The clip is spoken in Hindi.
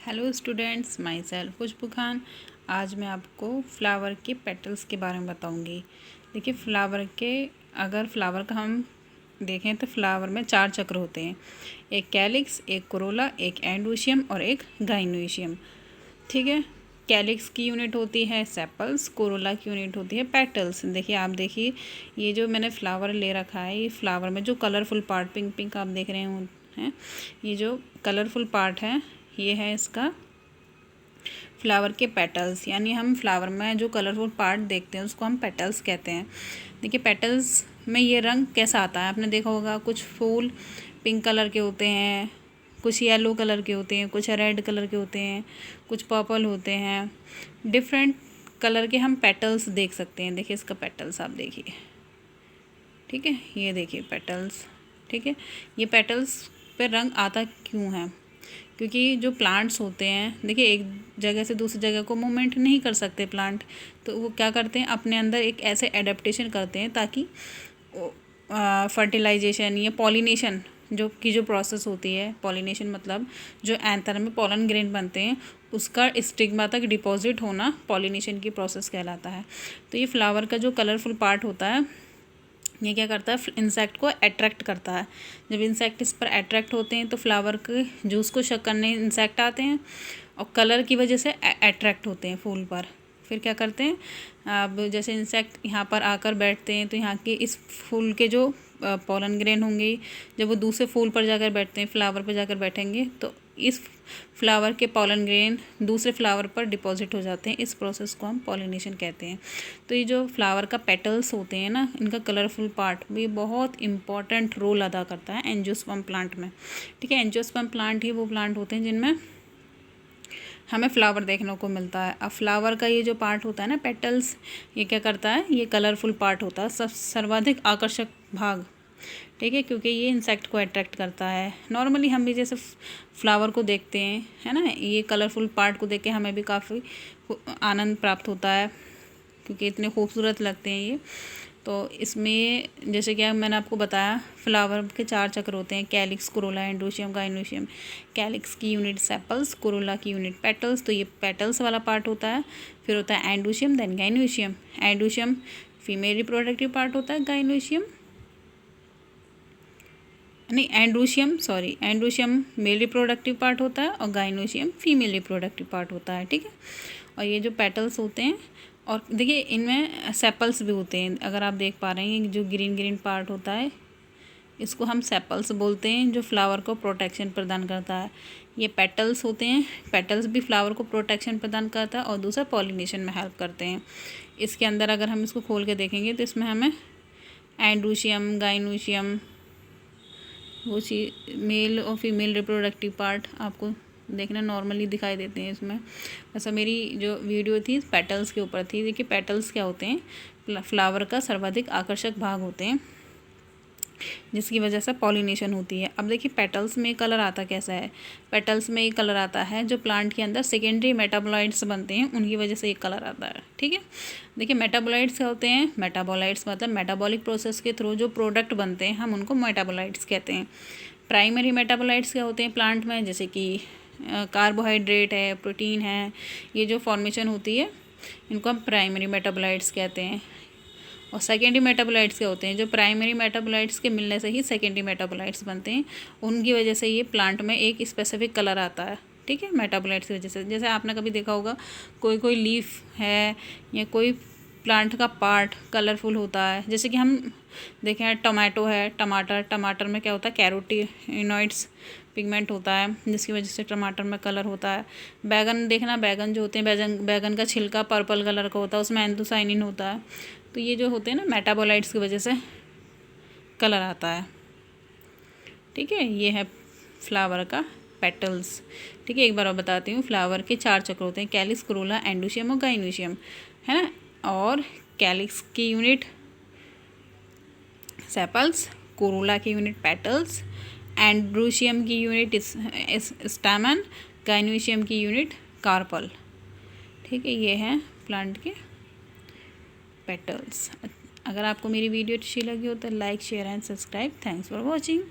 हेलो स्टूडेंट्स, माई सेल्फ खुशबू खान। आज मैं आपको फ्लावर के पेटल्स के बारे में बताऊंगी। देखिए, अगर फ्लावर का हम देखें तो फ्लावर में 4 चक्र होते हैं। एक कैलिक्स, एक कोरोला, एक एंडोशियम और एक गाइनोशियम। ठीक है। कैलिक्स की यूनिट होती है सेपल्स, कोरोला की यूनिट होती है पेटल्स। देखिए, आप देखिए, ये जो मैंने फ्लावर ले रखा है, ये फ्लावर में जो कलरफुल पार्ट पिंक पिंक आप देख रहे हैं, ये जो कलरफुल पार्ट है, ये है इसका फ्लावर के पेटल्स। यानी हम फ्लावर में जो कलरफुल पार्ट देखते हैं उसको हम पेटल्स कहते हैं। देखिए, पेटल्स में ये रंग कैसा आता है, आपने देखा होगा, कुछ फूल पिंक कलर के होते हैं, कुछ येलो कलर के होते हैं, कुछ रेड कलर के होते हैं, कुछ पर्पल होते हैं। डिफरेंट कलर के हम पेटल्स देख सकते हैं। देखिए, इसका पेटल्स आप देखिए। ठीक है, ये देखिए पेटल्स। ठीक है, ये पेटल्स पे रंग आता क्यों है? क्योंकि जो प्लांट्स होते हैं, देखिए, एक जगह से दूसरी जगह को मूवमेंट नहीं कर सकते प्लांट, तो वो क्या करते हैं, अपने अंदर एक ऐसे एडेप्टेशन करते हैं ताकि फर्टिलाइजेशन या पॉलिनेशन जो प्रोसेस होती है। पॉलिनेशन मतलब जो एंथर में पोलन ग्रेन बनते हैं उसका स्टिग्मा तक डिपॉजिट होना पॉलिनेशन की प्रोसेस कहलाता है। तो ये फ्लावर का जो कलरफुल पार्ट होता है, ये क्या करता है, इंसेक्ट को अट्रैक्ट करता है। जब इंसेक्ट इस पर अट्रैक्ट होते हैं तो फ्लावर के जूस को शक करने इंसेक्ट आते हैं और कलर की वजह से अट्रैक्ट होते हैं फूल पर। फिर क्या करते हैं, अब जैसे इंसेक्ट यहाँ पर आकर बैठते हैं तो यहाँ के इस फूल के जो पोलन ग्रेन होंगे, जब वो दूसरे फूल पर जाकर बैठते हैं, फ्लावर पर जाकर बैठेंगे, तो इस फ्लावर के पोलन ग्रेन दूसरे फ्लावर पर डिपॉजिट हो जाते हैं। इस प्रोसेस को हम पॉलिनेशन कहते हैं। तो ये जो फ्लावर का पेटल्स होते हैं ना, इनका कलरफुल पार्ट भी बहुत इंपॉर्टेंट रोल अदा करता है एंजियोस्पर्म प्लांट में। ठीक है, एंजियोस्पर्म प्लांट ही वो प्लांट होते हैं जिनमें हमें फ्लावर देखने को मिलता है। अब फ्लावर का ये जो पार्ट होता है ना, पेटल्स, ये क्या करता है, ये कलरफुल पार्ट होता है, सर्वाधिक आकर्षक भाग। ठीक है, क्योंकि ये इंसेक्ट को अट्रैक्ट करता है। नॉर्मली हम भी जैसे फ्लावर को देखते हैं, है ना, ये कलरफुल पार्ट को देख के हमें भी काफ़ी आनंद प्राप्त होता है क्योंकि इतने खूबसूरत लगते हैं ये। तो इसमें जैसे कि मैंने आपको बताया, फ्लावर के 4 चक्र होते हैं, calyx, Corolla, androecium, gynoecium. Calyx की यूनिट सेपल्स, कोरोला की यूनिट पेटल्स, तो ये पेटल्स वाला पार्ट होता है। फिर होता है androecium, then gynoecium. Androecium female reproductive part होता है, एंडोशियम मेल रिप्रोडक्टिव पार्ट होता है और गाइनोशियम फीमेल रिप्रोडक्टिव पार्ट होता है। ठीक है, और ये जो पेटल्स होते हैं, और देखिए इनमें सेपल्स भी होते हैं। अगर आप देख पा रहे हैं, जो ग्रीन ग्रीन पार्ट होता है इसको हम सेपल्स बोलते हैं, जो फ्लावर को प्रोटेक्शन प्रदान करता है। ये पेटल्स होते हैं, पेटल्स भी फ्लावर को प्रोटेक्शन प्रदान करता है और दूसरा पॉलिनेशन में हेल्प करते हैं। इसके अंदर अगर हम इसको खोल के देखेंगे तो इसमें हमें एंडोशियम, गाइनोशियम, वो चीज़ मेल और फीमेल रिप्रोडक्टिव पार्ट आपको देखना नॉर्मली दिखाई देते हैं इसमें। वैसा मेरी जो वीडियो थी पेटल्स के ऊपर थी। देखिए, पेटल्स क्या होते हैं, फ्लावर का सर्वाधिक आकर्षक भाग होते हैं जिसकी वजह से पॉलिनेशन होती है। अब देखिए, पेटल्स में कलर आता कैसा है। पेटल्स में ये कलर आता है जो प्लांट के अंदर सेकेंडरी मेटाबोलाइट्स बनते हैं, उनकी वजह से ये कलर आता है। ठीक है, देखिए, मेटाबोलाइट्स क्या होते हैं, मेटाबोलाइट्स मतलब मेटाबॉलिक प्रोसेस के थ्रू जो प्रोडक्ट बनते हैं हम उनको मेटाबोलाइट्स कहते हैं। प्राइमरी मेटाबोलाइट्स क्या होते हैं प्लांट में, जैसे कि कार्बोहाइड्रेट है, प्रोटीन है, ये जो फॉर्मेशन होती है इनको हम प्राइमरी मेटाबोलाइट्स कहते हैं। और सेकेंडरी मेटाबोलाइट्स क्या होते हैं, जो प्राइमरी मेटाबोलाइट्स के मिलने से ही सेकेंडरी मेटाबोलाइट्स बनते हैं, उनकी वजह से ये प्लांट में एक स्पेसिफिक कलर आता है। ठीक है, मेटाबोलाइट्स की वजह से। जैसे आपने कभी देखा होगा, कोई लीफ है या कोई प्लांट का पार्ट कलरफुल होता है। जैसे कि हम देखें, टमाटो है, टमाटर में क्या होता है, कैरोटीनॉइड्स पिगमेंट होता है जिसकी वजह से टमाटर में कलर होता है। बैगन देखना, बैगन जो होते हैं, बैगन का छिलका पर्पल कलर का होता है, उसमें एंथोसाइनिन होता है। तो ये जो होते हैं ना, मेटाबोलाइट्स की वजह से कलर आता है। ठीक है, ये है फ्लावर का पेटल्स। ठीक है, एक बार और बताती हूँ, फ्लावर के 4 चक्र होते हैं, कैलिक्स, कोरोला, एंडोशियम और गाइनोशियम, है ना। और कैलिक्स की यूनिट सेपल्स, कोरोला की यूनिट पेटल्स, एंड्रोशियम की यूनिट स्टैमन, गाइनोशियम की यूनिट कार्पल। ठीक है, ये है प्लांट के पेटल्स। अगर आपको मेरी वीडियो अच्छी लगी हो तो like, share and subscribe. Thanks for watching.